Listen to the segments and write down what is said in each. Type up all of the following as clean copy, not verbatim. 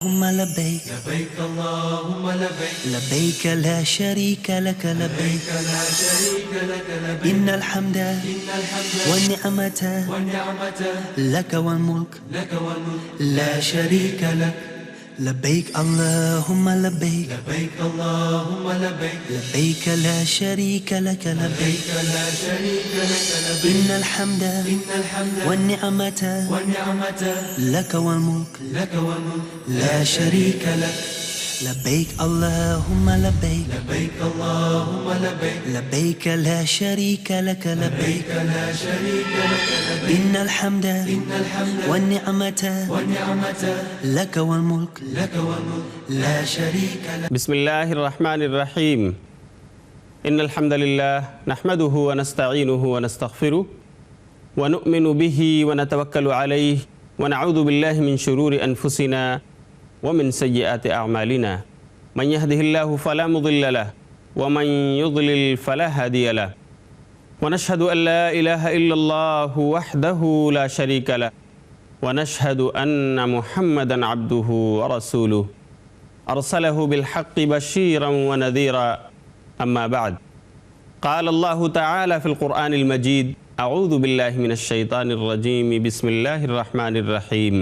اللهم لبيك لبيك اللهم لبيك لبيك لا شريك لك لبيك لا شريك لك لبيك إن الحمد والنعمة والنعمة لك والملك لك والملك لا شريك لك لبيك اللهم لبيك لبيك اللهم لبيك لبيك لا شريك لك لبيك لا شريك لك لبيك إن الحمد والنعمة والنعمة لك والملك لك والملك لا شريك لك لبيك اللهم لبيك لبيك اللهم لبيك لبيك لا شريك لك لبيك لا شريك لك لبيك إن الحمد والنعمة والنعمة لك والملك لك والملك لا شريك لك. بسم الله الرحمن الرحيم. إن الحمد لله نحمده ونستعينه ونستغفره ونؤمن به ونتوكل عليه ونعوذ بالله من شرور أنفسنا ومن سيئات أعمالنا. من يهده الله فلا مضل له ومن يضلل فلا هادي له. ونشهد أن لا إله إلا الله وحده لا شريك له ونشهد أن محمدا عبده ورسوله أرسله بالحق بشيرا ونذيرا. أما بعد، قال الله تعالى في القرآن المجيد: أعوذ بالله من الشيطان الرجيم، بسم الله الرحمن الرحيم.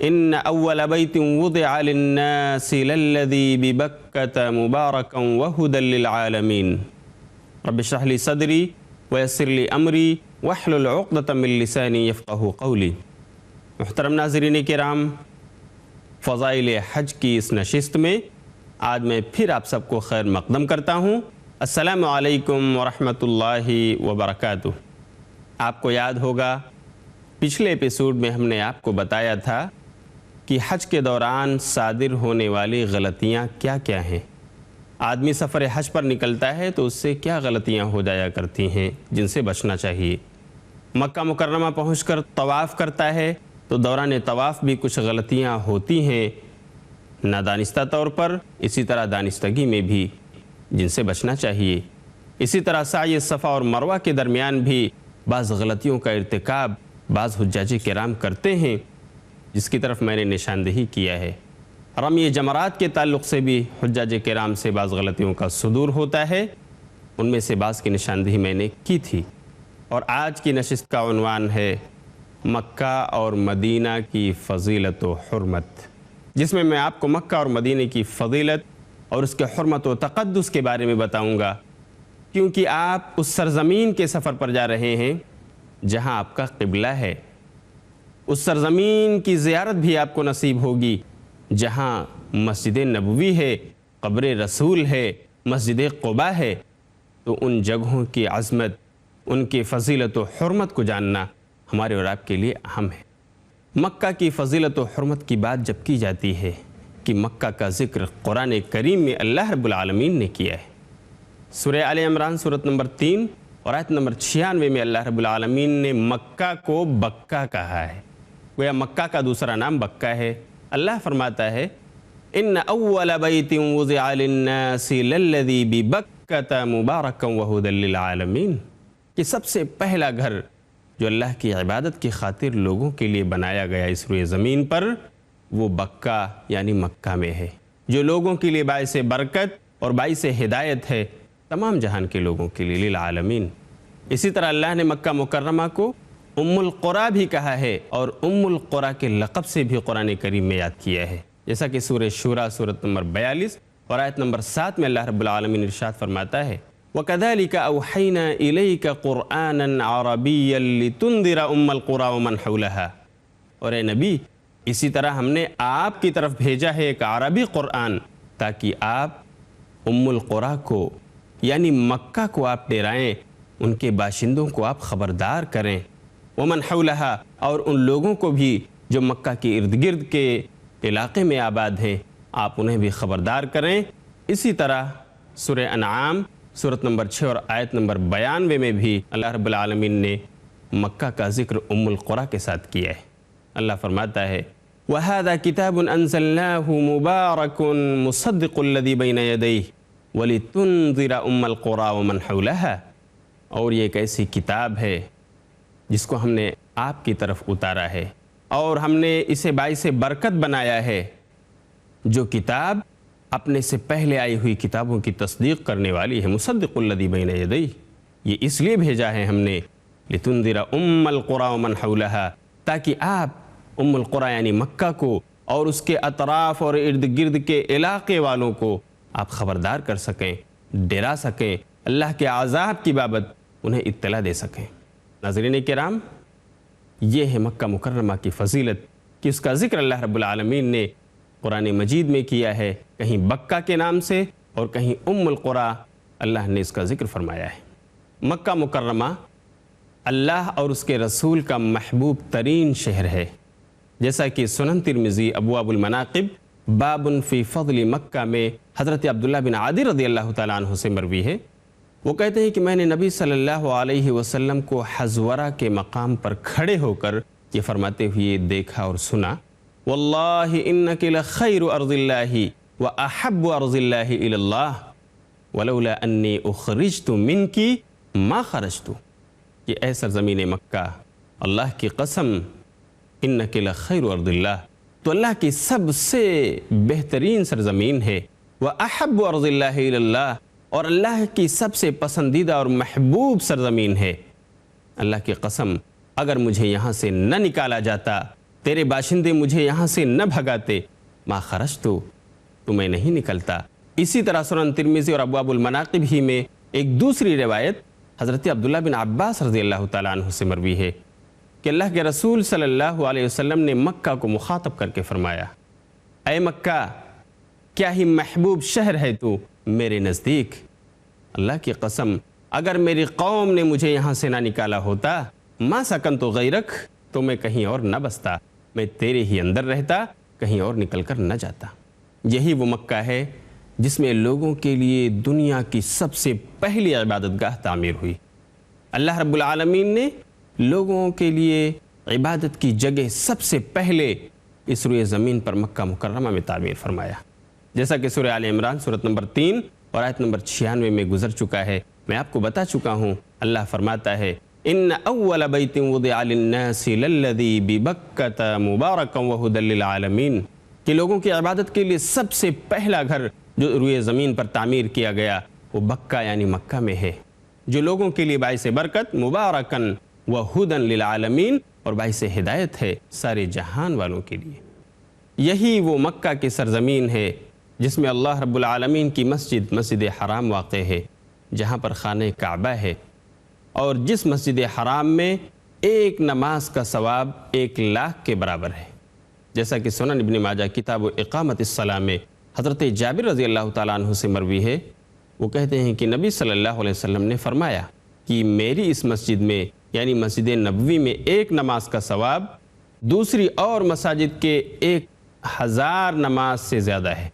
إن أول بيت وضع للناس للذي ببكة مباركا وهدى للعالمين. رب اشرح لي صدري ويسر لي أمري واحلل عقدة من لساني يفقه قولي. محترم ناظرین کرام، فضائل حج کی اس نشست میں آج میں پھر آپ سب کو خیر مقدم کرتا ہوں۔ السلام علیکم ورحمۃ اللہ وبرکاتہ۔ آپ کو یاد ہوگا پچھلے ایپیسوڈ میں ہم نے آپ کو بتایا تھا کہ حج کے دوران صادر ہونے والی غلطیاں کیا کیا ہیں۔ آدمی سفر حج پر نکلتا ہے تو اس سے کیا غلطیاں ہو جایا کرتی ہیں جن سے بچنا چاہیے۔ مکہ مکرمہ پہنچ کر طواف کرتا ہے تو دوران طواف بھی کچھ غلطیاں ہوتی ہیں، نادانستہ طور پر، اسی طرح دانستگی میں بھی، جن سے بچنا چاہیے۔ اسی طرح سعی صفا اور مروہ کے درمیان بھی بعض غلطیوں کا ارتکاب بعض حجاج کرام کرتے ہیں، جس کی طرف میں نے نشاندہی کیا ہے۔ رمی جمرات کے تعلق سے بھی حجاج کرام سے بعض غلطیوں کا صدور ہوتا ہے، ان میں سے بعض کی نشاندہی میں نے کی تھی۔ اور آج کی نشست کا عنوان ہے مکہ اور مدینہ کی فضیلت و حرمت، جس میں میں آپ کو مکہ اور مدینہ کی فضیلت اور اس کے حرمت و تقدس کے بارے میں بتاؤں گا، کیونکہ آپ اس سرزمین کے سفر پر جا رہے ہیں جہاں آپ کا قبلہ ہے۔ اس سرزمین کی زیارت بھی آپ کو نصیب ہوگی جہاں مسجد نبوی ہے، قبر رسول ہے، مسجد قباء ہے۔ تو ان جگہوں کی عظمت، ان کی فضیلت و حرمت کو جاننا ہمارے اور آپ کے لیے اہم ہے۔ مکہ کی فضیلت و حرمت کی بات جب کی جاتی ہے کہ مکہ کا ذکر قرآن کریم میں اللہ رب العالمین نے کیا ہے۔ سورہ آل عمران سورۃ نمبر 3 اور آیت نمبر 96 میں اللہ رب العالمین نے مکہ کو بکہ کہا ہے، گویا مکہ کا دوسرا نام بکہ ہے۔ اللہ فرماتا ہے: ان اول بیت وضع للناس للذی ببکۃ مبارکا وہدی للعالمین، کہ سب سے پہلا گھر جو اللہ کی عبادت کی خاطر لوگوں کے لیے بنایا گیا اس روئے زمین پر، وہ بکہ یعنی مکہ میں ہے، جو لوگوں کے لیے باعث برکت اور باعث ہدایت ہے، تمام جہان کے لوگوں کے لیے، للعالمین۔ اسی طرح اللہ نے مکہ مکرمہ کو ام القریٰ بھی کہا ہے، اور ام القریٰ کے لقب سے بھی قرآن کریم میں یاد کیا ہے، جیسا کہ سورہ شورى سورۃ نمبر 42 اور آیت نمبر 7 میں اللہ رب العالمین ارشاد فرماتا ہے: وَكَذَلِكَ أَوْحَيْنَا إِلَيْكَ قُرْآنًا عَرَبِيًّا لِتُنذِرَ أُمَّ الْقُرَىٰ وَمَنْ حَوْلَهَا۔ اور اے نبی، اسی طرح ہم نے آپ کی طرف بھیجا ہے ایک عربی قرآن، تاکہ آپ ام القریٰ کو یعنی مکہ کو آپ ڈرائیں، ان کے باشندوں کو آپ خبردار کریں، وَمَنْ حَوْلَهَا، اور ان لوگوں کو بھی جو مکہ کے ارد گرد کے علاقے میں آباد ہیں، آپ انہیں بھی خبردار کریں۔ اسی طرح سورہ انعام سورۃ نمبر 6 اور آیت نمبر 92 میں بھی اللہ رب العالمین نے مکہ کا ذکر ام القریٰ کے ساتھ کیا ہے۔ اللہ فرماتا ہے: وَهَذَا كِتَابٌ أَنزَلْنَاهُ مُبَارَكٌ مُصَدِّقُ الَّذِي بَيْنَ يَدَيْهِ وَلِتُنذِرَ أُمَّ الْقُرَىٰ وَمَنْ حَوْلَهَا۔ اور یہ ایک ایسی کتاب ہے جس کو ہم نے آپ کی طرف اتارا ہے، اور ہم نے اسے باعث برکت بنایا ہے جو کتاب اپنے سے پہلے آئی ہوئی کتابوں کی تصدیق کرنے والی ہے، مصدق الذی بین یدیہ، یہ اس لیے بھیجا ہے ہم نے لتنذر ام القری ومن حولها، تاکہ آپ ام القری یعنی مکہ کو اور اس کے اطراف اور ارد گرد کے علاقے والوں کو آپ خبردار کر سکیں، ڈرا سکیں، اللہ کے عذاب کی بابت انہیں اطلاع دے سکیں۔ ناظرین کرام، یہ ہے مکہ مکرمہ کی فضیلت کہ اس کا ذکر اللہ رب العالمین نے قرآن مجید میں کیا ہے، کہیں بکہ کے نام سے اور کہیں ام القری اللہ نے اس کا ذکر فرمایا ہے۔ مکہ مکرمہ اللہ اور اس کے رسول کا محبوب ترین شہر ہے، جیسا کہ سنن ترمذی ابواب المناقب باب فی فضل مکہ میں حضرت عبداللہ بن عادی رضی اللہ تعالیٰ عنہ سے مروی ہے۔ وہ کہتے ہیں کہ میں نے نبی صلی اللہ علیہ وسلم کو حزورہ کے مقام پر کھڑے ہو کر یہ فرماتے ہوئے دیکھا اور سنا، واللہ انک لخیر ارض اللہ واحب ارض اللہ الی اللہ ولولا انی اخرجت منکی ما خرجت، کہ اے سرزمین مکہ، اللہ کی قسم، انک لخیر ارض اللہ، تو اللہ کی سب سے بہترین سرزمین ہے، واحب ارض اللہ الی اللہ، اور اللہ کی سب سے پسندیدہ اور محبوب سرزمین ہے۔ اللہ کی قسم، اگر مجھے یہاں سے نہ نکالا جاتا، تیرے باشندے مجھے یہاں سے نہ بھگاتے، ما خرجت، تو میں نہیں نکلتا۔ اسی طرح سنن ترمذی اور ابواب المناقب ہی میں ایک دوسری روایت حضرت عبداللہ بن عباس رضی اللہ تعالیٰ عنہ سے مروی ہے کہ اللہ کے رسول صلی اللہ علیہ وسلم نے مکہ کو مخاطب کر کے فرمایا، اے مکہ، کیا ہی محبوب شہر ہے تو میرے نزدیک، اللہ کی قسم اگر میری قوم نے مجھے یہاں سے نہ نکالا ہوتا، ما سکنت غیرک، تو میں کہیں اور نہ بستا، میں تیرے ہی اندر رہتا، کہیں اور نکل کر نہ جاتا۔ یہی وہ مکہ ہے جس میں لوگوں کے لیے دنیا کی سب سے پہلی عبادت گاہ تعمیر ہوئی۔ اللہ رب العالمین نے لوگوں کے لیے عبادت کی جگہ سب سے پہلے اس روئے زمین پر مکہ مکرمہ میں تعمیر فرمایا، جیسا کہ سورہ آل عمران سورۃ نمبر 3 اور آیت نمبر 96 میں گزر چکا ہے، میں آپ کو بتا چکا ہوں۔ اللہ فرماتا ہے، ان اول بیت وضع للناس للذی ببکۃ مبارکا وہدی للعالمین، کہ لوگوں کی عبادت کے لیے سب سے پہلا گھر جو روئے زمین پر تعمیر کیا گیا وہ بکہ یعنی مکہ میں ہے، جو لوگوں کے لیے باعث برکت، مبارکن وہدی للعالمین، اور باعث ہدایت ہے سارے جہان والوں کے لیے۔ یہی وہ مکہ کی سرزمین ہے جس میں اللہ رب العالمین کی مسجد، مسجد حرام واقع ہے، جہاں پر خانہ کعبہ ہے، اور جس مسجد حرام میں ایک نماز کا ثواب 1,00,000 کے برابر ہے، جیسا کہ سنن ابن ماجہ کتاب اقامت الصلاۃ میں حضرت جابر رضی اللہ تعالیٰ عنہ سے مروی ہے۔ وہ کہتے ہیں کہ نبی صلی اللہ علیہ وسلم نے فرمایا کہ میری اس مسجد میں یعنی مسجد نبوی میں ایک نماز کا ثواب دوسری اور مساجد کے 1,000 نماز سے زیادہ ہے،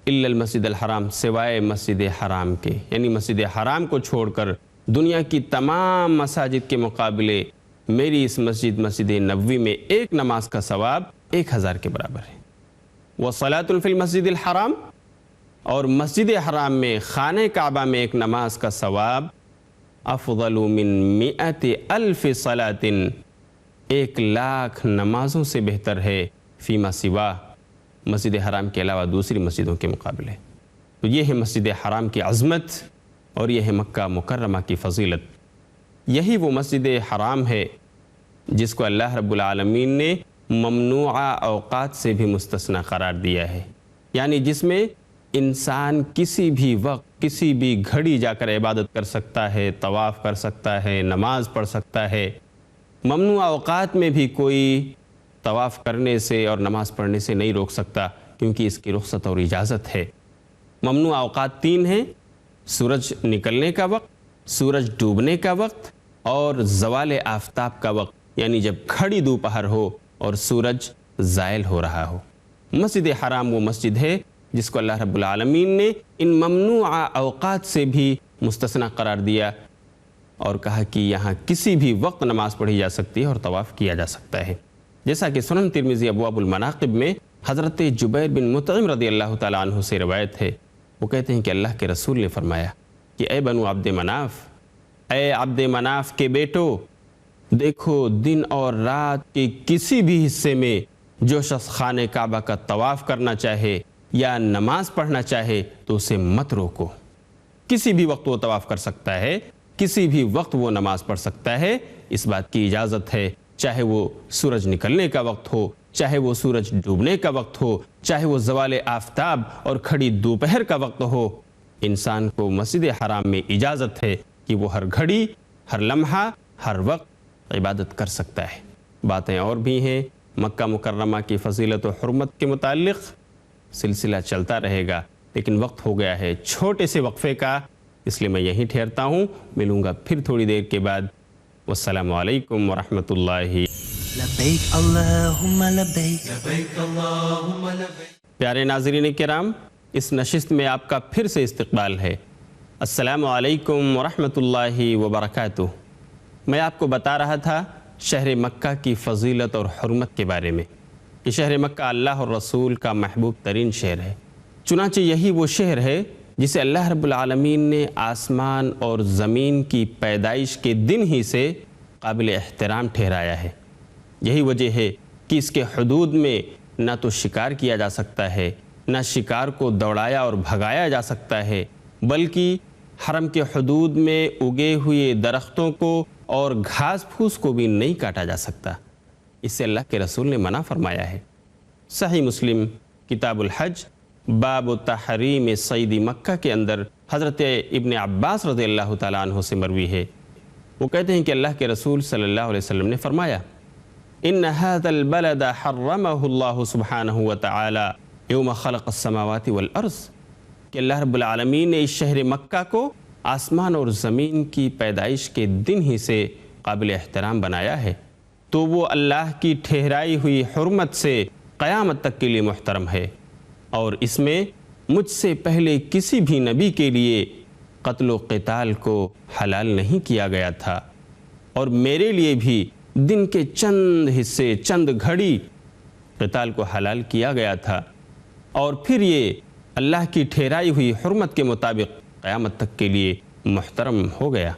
الا المسجد الحرام، سوائے مسجد حرام کے، یعنی مسجد حرام کو چھوڑ کر دنیا کی تمام مساجد کے مقابلے میری اس مسجد، مسجد نبوی میں ایک نماز کا ثواب 1,000 کے برابر ہے۔ وصلاۃ فی المسجد الحرام، اور مسجد حرام میں خانہ کعبہ میں ایک نماز کا ثواب افضل من 100,000 صلاۃ، 1,00,000 نمازوں سے بہتر ہے، فیما سوا، مسجد حرام کے علاوہ دوسری مسجدوں کے مقابلے۔ تو یہ ہے مسجد حرام کی عظمت اور یہ ہے مکہ مکرمہ کی فضیلت۔ یہی وہ مسجد حرام ہے جس کو اللہ رب العالمین نے ممنوعہ اوقات سے بھی مستثنی قرار دیا ہے، یعنی جس میں انسان کسی بھی وقت کسی بھی گھڑی جا کر عبادت کر سکتا ہے، طواف کر سکتا ہے، نماز پڑھ سکتا ہے۔ ممنوع اوقات میں بھی کوئی طواف کرنے سے اور نماز پڑھنے سے نہیں روک سکتا، کیونکہ اس کی رخصت اور اجازت ہے۔ ممنوع اوقات 3 ہیں، سورج نکلنے کا وقت، سورج ڈوبنے کا وقت، اور زوال آفتاب کا وقت، یعنی جب کھڑی دوپہر ہو اور سورج زائل ہو رہا ہو۔ مسجد حرام وہ مسجد ہے جس کو اللہ رب العالمین نے ان ممنوعہ اوقات سے بھی مستثنی قرار دیا اور کہا کہ یہاں کسی بھی وقت نماز پڑھی جا سکتی ہے اور طواف کیا جا سکتا ہے، جیسا کہ سنن ترمذی ابواب المناقب میں حضرت جبیر بن مطعم رضی اللہ تعالیٰ عنہ سے روایت ہے۔ وہ کہتے ہیں کہ اللہ کے رسول نے فرمایا کہ اے بنو عبد مناف، اے عبد مناف کے بیٹو، دیکھو دن اور رات کے کسی بھی حصے میں جو شخص خانہ کعبہ کا طواف کرنا چاہے یا نماز پڑھنا چاہے تو اسے مت روکو۔ کسی بھی وقت وہ طواف کر سکتا ہے، کسی بھی وقت وہ نماز پڑھ سکتا ہے، اس بات کی اجازت ہے، چاہے وہ سورج نکلنے کا وقت ہو، چاہے وہ سورج ڈوبنے کا وقت ہو، چاہے وہ زوال آفتاب اور کھڑی دوپہر کا وقت ہو۔ انسان کو مسجد حرام میں اجازت ہے کہ وہ ہر گھڑی، ہر لمحہ، ہر وقت عبادت کر سکتا ہے۔ باتیں اور بھی ہیں مکہ مکرمہ کی فضیلت و حرمت کے متعلق، سلسلہ چلتا رہے گا، لیکن وقت ہو گیا ہے چھوٹے سے وقفے کا، اس لیے میں یہیں ٹھہرتا ہوں۔ ملوں گا پھر تھوڑی دیر کے بعد۔ والسلام علیکم ورحمۃ اللہ۔ لبیک اللہم لبیک، لبیک اللہم لبیک۔ پیارے ناظرین کرام، اس نشست میں آپ کا پھر سے استقبال ہے۔ السلام علیکم ورحمۃ اللہ وبرکاتہ۔ میں آپ کو بتا رہا تھا شہر مکہ کی فضیلت اور حرمت کے بارے میں کہ شہر مکہ اللہ اور رسول کا محبوب ترین شہر ہے۔ چنانچہ یہی وہ شہر ہے جسے اللہ رب العالمین نے آسمان اور زمین کی پیدائش کے دن ہی سے قابل احترام ٹھہرایا ہے۔ یہی وجہ ہے کہ اس کے حدود میں نہ تو شکار کیا جا سکتا ہے، نہ شکار کو دوڑایا اور بھگایا جا سکتا ہے، بلکہ حرم کے حدود میں اگے ہوئے درختوں کو اور گھاس پھوس کو بھی نہیں کاٹا جا سکتا۔ اس سے اللہ کے رسول نے منع فرمایا ہے۔ صحیح مسلم کتاب الحج باب تحریم صید مکہ کے اندر حضرت ابن عباس رضی اللہ تعالیٰ عنہ سے مروی ہے، وہ کہتے ہیں کہ اللہ کے رسول صلی اللہ علیہ وسلم نے فرمایا ان هذا البلد حرمه اللہ سبحانہ وتعالی یوم خلق السماوات والارض، کہ اللہ رب العالمین نے اس شہر مکہ کو آسمان اور زمین کی پیدائش کے دن ہی سے قابل احترام بنایا ہے، تو وہ اللہ کی ٹھہرائی ہوئی حرمت سے قیامت تک کے لیے محترم ہے، اور اس میں مجھ سے پہلے کسی بھی نبی کے لیے قتل و قتال کو حلال نہیں کیا گیا تھا، اور میرے لیے بھی دن کے چند حصے، چند گھڑی قتال کو حلال کیا گیا تھا، اور پھر یہ اللہ کی ٹھہرائی ہوئی حرمت کے مطابق قیامت تک کے لیے محترم ہو گیا۔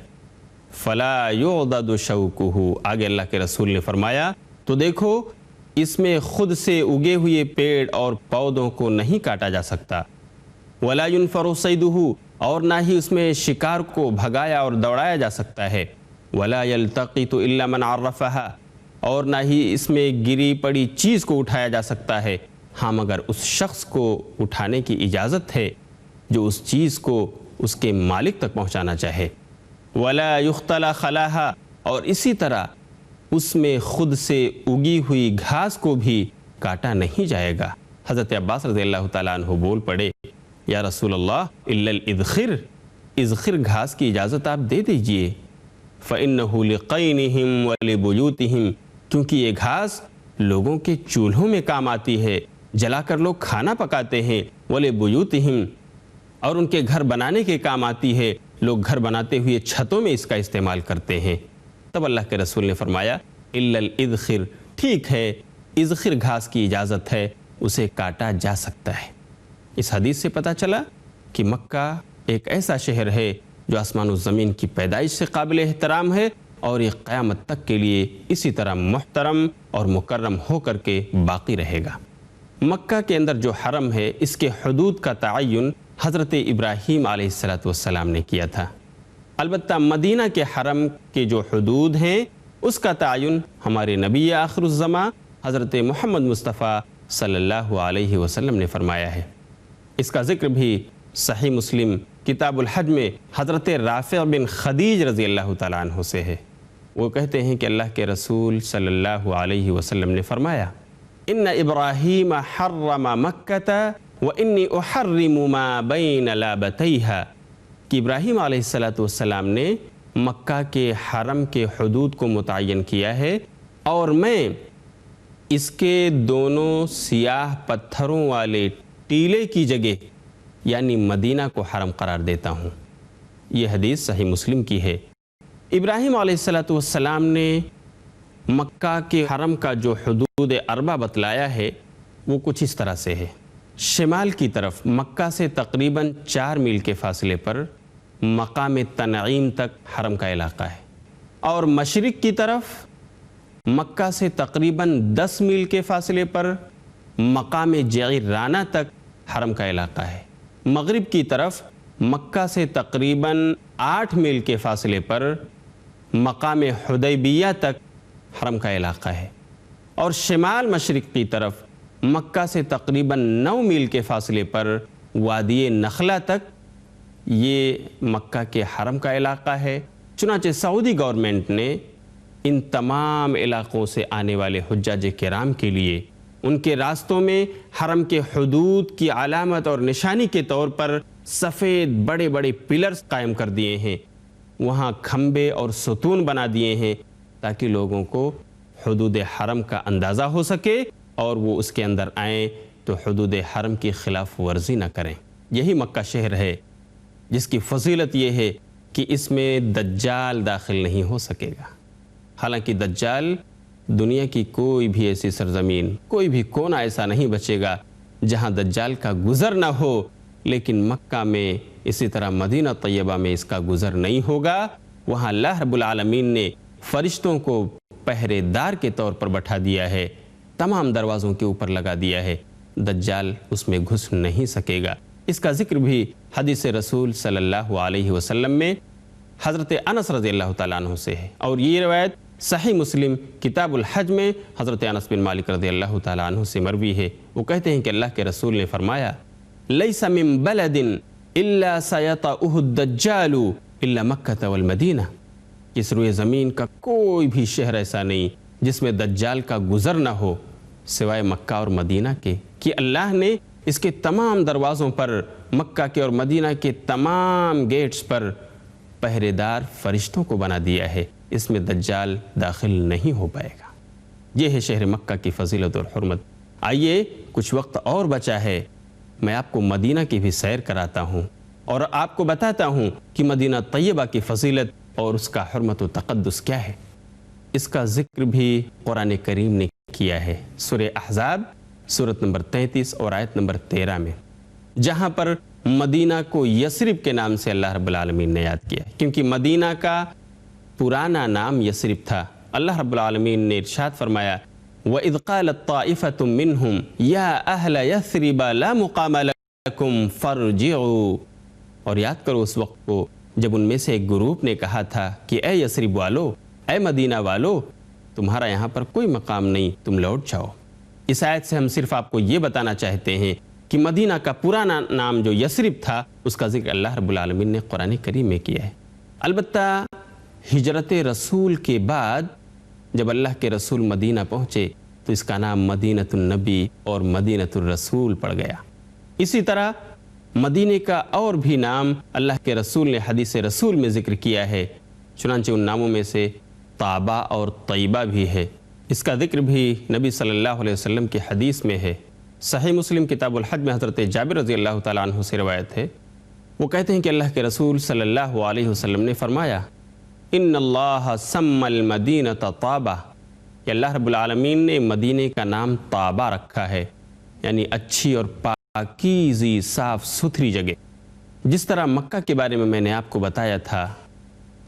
فلا یعضد شوکہ، آگے اللہ کے رسول نے فرمایا تو دیکھو اس میں خود سے اگے ہوئے پیڑ اور پودوں کو نہیں کاٹا جا سکتا، ولا ينفر صیدہ، اور نہ ہی اس میں شکار کو بھگایا اور دوڑایا جا سکتا ہے، ولا یلتقط الا من عرفہا، اور نہ ہی اس میں گری پڑی چیز کو اٹھایا جا سکتا ہے، ہاں مگر اس شخص کو اٹھانے کی اجازت ہے جو اس چیز کو اس کے مالک تک پہنچانا چاہے، ولا یختلی خلاہا، اور اسی طرح اس میں خود سے اگی ہوئی گھاس کو بھی کاٹا نہیں جائے گا۔ حضرت عباس رضی اللہ تعالیٰ عنہ بول پڑے یا رسول اللہ الا الادخر، اذخر گھاس کی اجازت آپ دے دیجئے، فإنہ لقینہم ولبیوتہم، کیونکہ یہ گھاس لوگوں کے چولہوں میں کام آتی ہے، جلا کر لوگ کھانا پکاتے ہیں، ولبیوتہم، اور ان کے گھر بنانے کے کام آتی ہے، لوگ گھر بناتے ہوئے چھتوں میں اس کا استعمال کرتے ہیں۔ تب اللہ کے رسول نے فرمایا الا الادخر، ٹھیک ہے اذخر گھاس کی اجازت ہے، اسے کاٹا جا سکتا ہے۔ اس حدیث سے پتہ چلا کہ مکہ ایک ایسا شہر ہے جو آسمان و زمین کی پیدائش سے قابل احترام ہے، اور یہ قیامت تک کے لیے اسی طرح محترم اور مکرم ہو کر کے باقی رہے گا۔ مکہ کے اندر جو حرم ہے اس کے حدود کا تعین حضرت ابراہیم علیہ السلام نے کیا تھا، البتہ مدینہ کے حرم کے جو حدود ہیں اس کا تعین ہمارے نبی آخر الزماں حضرت محمد مصطفیٰ صلی اللہ علیہ وسلم نے فرمایا ہے۔ اس کا ذکر بھی صحیح مسلم کتاب الحج میں حضرت رافع بن خدیج رضی اللہ تعالیٰ عنہ سے ہے، وہ کہتے ہیں کہ اللہ کے رسول صلی اللہ علیہ وسلم نے فرمایا ان ابراہیم حرم مکہ وانی احرم ما بین لابتیہا، کہ ابراہیم علیہ السلام نے مکہ کے حرم کے حدود کو متعین کیا ہے، اور میں اس کے دونوں سیاہ پتھروں والے ٹیلے کی جگہ یعنی مدینہ کو حرم قرار دیتا ہوں۔ یہ حدیث صحیح مسلم کی ہے۔ ابراہیم علیہ السلام نے مکہ کے حرم کا جو حدود اربع بتلایا ہے وہ کچھ اس طرح سے ہے۔ شمال کی طرف مکہ سے تقریباً 4 میل کے فاصلے پر مقام تنعیم تک حرم کا علاقہ ہے، اور مشرق کی طرف مکہ سے تقریباً 10 میل کے فاصلے پر مقام جعرانہ تک حرم کا علاقہ ہے۔ مغرب کی طرف مکہ سے تقریباً 8 میل کے فاصلے پر مقام حدیبیہ تک حرم کا علاقہ ہے، اور شمال مشرق کی طرف مکہ سے تقریباً 9 میل کے فاصلے پر وادی نخلہ تک یہ مکہ کے حرم کا علاقہ ہے۔ چنانچہ سعودی گورنمنٹ نے ان تمام علاقوں سے آنے والے حجاج کرام کے لیے ان کے راستوں میں حرم کے حدود کی علامت اور نشانی کے طور پر سفید بڑے بڑے پلرز قائم کر دیے ہیں، وہاں کھمبے اور ستون بنا دیے ہیں تاکہ لوگوں کو حدود حرم کا اندازہ ہو سکے اور وہ اس کے اندر آئیں تو حدود حرم کی خلاف ورزی نہ کریں۔ یہی مکہ شہر ہے جس کی فضیلت یہ ہے کہ اس میں دجال داخل نہیں ہو سکے گا۔ حالانکہ دجال دنیا کی کوئی بھی ایسی سرزمین، کوئی بھی کونا ایسا نہیں بچے گا جہاں دجال کا گزر نہ ہو، لیکن مکہ میں اسی طرح مدینہ طیبہ میں اس کا گزر نہیں ہوگا۔ وہاں اللہ رب العالمین نے فرشتوں کو پہرے دار کے طور پر بٹھا دیا ہے، تمام دروازوں کے اوپر لگا دیا ہے، دجال اس میں گھس نہیں سکے گا۔ اس کا ذکر بھی حدیث رسول صلی اللہ علیہ وسلم میں حضرت انس رضی اللہ تعالیٰ عنہ سے ہے، اور یہ روایت صحیح مسلم کتاب الحج میں حضرت انس بن مالک رضی اللہ تعالیٰ عنہ سے مروی ہے۔ وہ کہتے ہیں کہ اللہ کے رسول نے فرمایا، لیس من بلد الا سیطأہ الدجال الا مکہ والمدینہ، اس روئے زمین کا کوئی بھی شہر ایسا نہیں جس میں دجال کا گزر نہ ہو سوائے مکہ اور مدینہ کے، کہ اللہ نے اس کے تمام دروازوں پر، مکہ کے اور مدینہ کے تمام گیٹس پر پہرے دار فرشتوں کو بنا دیا ہے، اس میں دجال داخل نہیں ہو پائے گا۔ یہ ہے شہر مکہ کی فضیلت اور حرمت۔ آئیے کچھ وقت اور بچا ہے، میں آپ کو مدینہ کی بھی سیر کراتا ہوں اور آپ کو بتاتا ہوں کہ مدینہ طیبہ کی فضیلت اور اس کا حرمت و تقدس کیا ہے۔ اس کا ذکر بھی قرآن کریم نے کیا ہے، سورہ احزاب سورت نمبر 33 اور آیت نمبر 13 میں، جہاں پر مدینہ کو یثرب کے نام سے اللہ رب العالمین نے یاد کیا، کیونکہ مدینہ کا پرانا نام یثرب تھا۔ اللہ رب العالمین نے ارشاد فرمایا، وَإِذْ قَالَتْ طَائِفَةٌ مِّنْهُمْ يَا أَهْلَ يَثْرِبَ لَا مُقَامَ لَكُمْ فَارْجِعُوا، اور یاد کرو اس وقت کو جب ان میں سے ایک گروپ نے کہا تھا کہ اے یثرب والو، اے مدینہ والو، تمہارا یہاں پر کوئی مقام نہیں، تم لوٹ جاؤ۔ اس آیت سے ہم صرف آپ کو یہ بتانا چاہتے ہیں کہ مدینہ کا پرانا نام جو یثرب تھا اس کا ذکر اللہ رب العالمین نے قرآن کریم میں کیا ہے۔ البتہ ہجرت رسول کے بعد جب اللہ کے رسول مدینہ پہنچے تو اس کا نام مدینۃ النبی اور مدینۃ الرسول پڑ گیا۔ اسی طرح مدینہ کا اور بھی نام اللہ کے رسول نے حدیث رسول میں ذکر کیا ہے، چنانچہ ان ناموں میں سے طابہ اور طیبہ بھی ہے۔ اس کا ذکر بھی نبی صلی اللہ علیہ وسلم کی حدیث میں ہے۔ صحیح مسلم کتاب الحج میں حضرت جابر رضی اللہ تعالیٰ عنہ سے روایت ہے، وہ کہتے ہیں کہ اللہ کے رسول صلی اللہ علیہ وسلم نے فرمایا، ان اللہ سمی المدینۃ طابہ، کہ اللہ رب العالمین نے مدینہ کا نام طابہ رکھا ہے، یعنی اچھی اور پاکیزی صاف ستھری جگہ۔ جس طرح مکہ کے بارے میں میں نے آپ کو بتایا تھا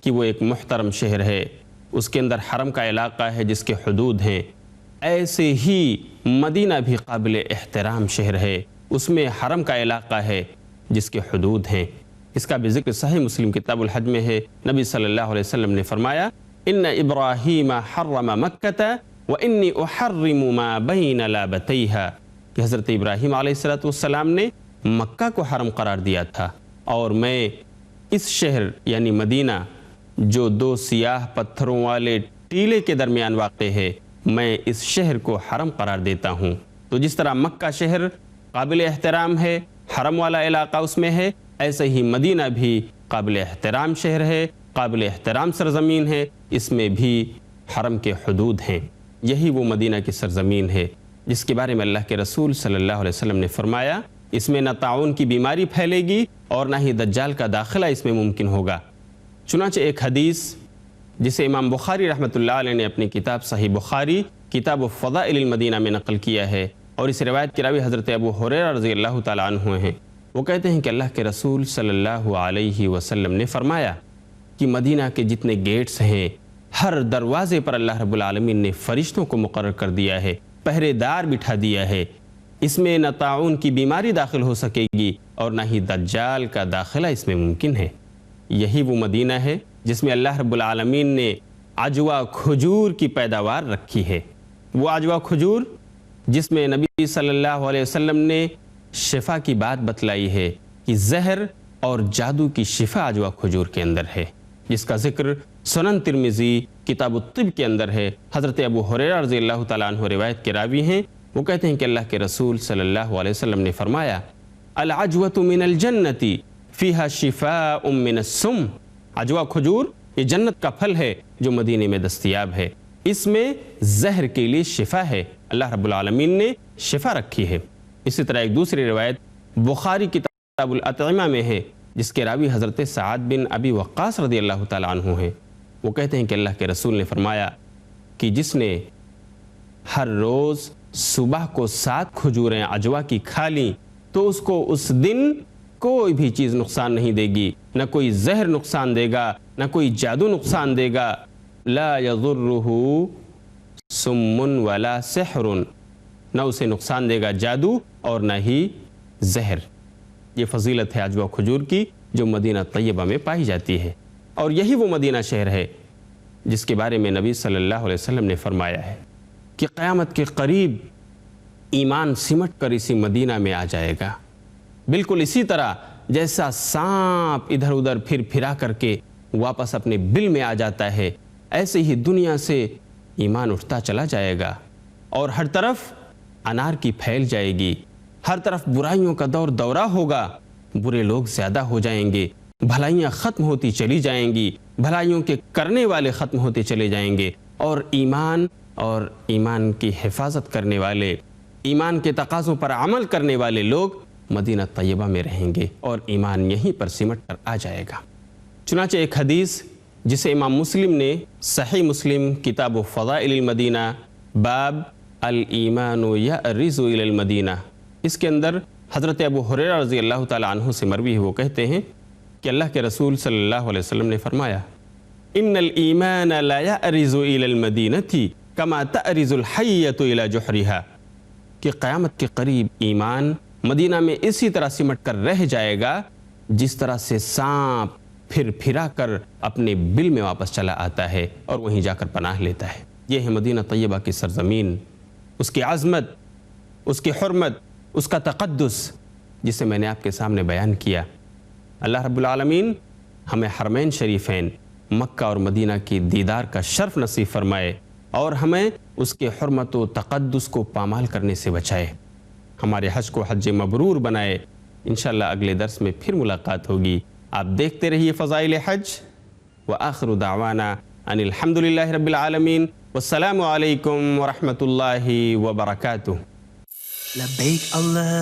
کہ وہ ایک محترم شہر ہے، اس کے اندر حرم کا علاقہ ہے جس کے حدود ہیں، ایسے ہی مدینہ بھی قابل احترام شہر ہے، اس میں حرم کا علاقہ ہے جس کے حدود ہیں۔ اس کا بھی ذکر صحیح مسلم کتاب الحج میں ہے۔ نبی صلی اللہ علیہ وسلم نے فرمایا، ان ابراہیم حرم مکۃ وانی احرم ما بین لابتیہا، کہ حضرت ابراہیم علیہ السلام نے مکہ کو حرم قرار دیا تھا، اور میں اس شہر یعنی مدینہ جو 2 سیاہ پتھروں والے ٹیلے کے درمیان واقع ہے، میں اس شہر کو حرم قرار دیتا ہوں۔ تو جس طرح مکہ شہر قابل احترام ہے، حرم والا علاقہ اس میں ہے، ایسے ہی مدینہ بھی قابل احترام شہر ہے، قابل احترام سرزمین ہے، اس میں بھی حرم کے حدود ہیں۔ یہی وہ مدینہ کی سرزمین ہے جس کے بارے میں اللہ کے رسول صلی اللہ علیہ وسلم نے فرمایا، اس میں نہ طاعون کی بیماری پھیلے گی اور نہ ہی دجال کا داخلہ اس میں ممکن ہوگا۔ چنانچہ ایک حدیث جسے امام بخاری رحمۃ اللہ علیہ نے اپنی کتاب صحیح بخاری کتاب فضائل المدینہ میں نقل کیا ہے، اور اس روایت کے راوی حضرت ابو ہریرہ رضی اللہ تعالیٰ عنہ ہیں۔ وہ کہتے ہیں کہ اللہ کے رسول صلی اللہ علیہ وسلم نے فرمایا کہ مدینہ کے جتنے گیٹس ہیں، ہر دروازے پر اللہ رب العالمین نے فرشتوں کو مقرر کر دیا ہے، پہرے دار بٹھا دیا ہے، اس میں نہ طاعون کی بیماری داخل ہو سکے گی اور نہ ہی دجال کا داخلہ اس میں ممکن ہے۔ یہی وہ مدینہ ہے جس میں اللہ رب العالمین نے عجوہ کھجور کی پیداوار رکھی ہے۔ وہ عجوہ کھجور جس میں نبی صلی اللہ علیہ وسلم نے شفا کی بات بتلائی ہے کہ زہر اور جادو کی شفا عجوہ کھجور کے اندر ہے، جس کا ذکر سنن ترمذی کتاب الطب کے اندر ہے۔ حضرت ابو ہریرہ رضی اللہ تعالیٰ عنہ روایت کے راوی ہیں، وہ کہتے ہیں کہ اللہ کے رسول صلی اللہ علیہ وسلم نے فرمایا العجوۃ من الجنۃ فیہا شفاء من السم۔ عجوہ کھجور یہ جنت کا پھل ہے جو مدینے میں دستیاب ہے، اس میں زہر کے لیے شفا ہے، اللہ رب العالمین نے شفا رکھی ہے۔ اسی طرح ایک دوسری روایت بخاری کتاب الاطعمہ میں ہے، جس کے راوی حضرت سعد بن ابی وقاص رضی اللہ تعالیٰ عنہ ہیں۔ وہ کہتے ہیں کہ اللہ کے رسول نے فرمایا کہ جس نے ہر روز صبح کو 7 کھجوریں عجوہ کی کھا لیں تو اس کو اس دن کوئی بھی چیز نقصان نہیں دے گی، نہ کوئی زہر نقصان دے گا، نہ کوئی جادو نقصان دے گا۔ لا یضرہ سم ولا سحر، نہ اسے نقصان دے گا جادو اور نہ ہی زہر۔ یہ فضیلت ہے عجوہ کھجور کی جو مدینہ طیبہ میں پائی جاتی ہے، اور یہی وہ مدینہ شہر ہے جس کے بارے میں نبی صلی اللہ علیہ وسلم نے فرمایا ہے کہ قیامت کے قریب ایمان سمٹ کر اسی مدینہ میں آ جائے گا، بالکل اسی طرح جیسا سانپ ادھر ادھر پھر پھرا کر کے واپس اپنے بل میں آ جاتا ہے، ایسے ہی دنیا سے ایمان اٹھتا چلا جائے گا، اور ہر طرف انار کی پھیل جائے گی، ہر طرف برائیوں کا دور دورہ ہوگا، برے لوگ زیادہ ہو جائیں گے، بھلائیاں ختم ہوتی چلی جائیں گی، بھلائیوں کے کرنے والے ختم ہوتے چلے جائیں گے، اور ایمان کی حفاظت کرنے والے، ایمان کے تقاضوں پر عمل کرنے والے لوگ مدینہ طیبہ میں رہیں گے، اور ایمان یہیں پر سمٹ کر آ جائے گا۔ چنانچہ ایک حدیث جسے امام مسلم نے صحیح مسلم کتاب فضائل المدینہ باب الایمان یأرز الی المدینہ، اس کے اندر حضرت ابو ہریرہ رضی اللہ تعالیٰ عنہ سے مروی ہے، وہ کہتے ہیں کہ اللہ کے رسول صلی اللہ علیہ وسلم نے فرمایا ان الایمان لا یأرز الی المدینۃ کما تأرز الحیۃ الی جحرہا، کہ قیامت کے قریب ایمان مدینہ میں اسی طرح سمٹ کر رہ جائے گا جس طرح سے سانپ پھر پھرا کر اپنے بل میں واپس چلا آتا ہے اور وہیں جا کر پناہ لیتا ہے۔ یہ ہے مدینہ طیبہ کی سرزمین، اس کی عظمت، اس کی حرمت، اس کا تقدس، جسے میں نے آپ کے سامنے بیان کیا۔ اللہ رب العالمین ہمیں حرمین شریفین مکہ اور مدینہ کی دیدار کا شرف نصیب فرمائے، اور ہمیں اس کے حرمت و تقدس کو پامال کرنے سے بچائے، ہمارے حج کو حج مبرور بنائے۔ انشاءاللہ اگلے درس میں پھر ملاقات ہوگی۔ آپ دیکھتے رہیے فضائل حج، وآخر دعوانا ان الحمدللہ رب العالمین، والسلام علیکم ورحمۃ اللہ وبرکاتہ۔ لبيك الله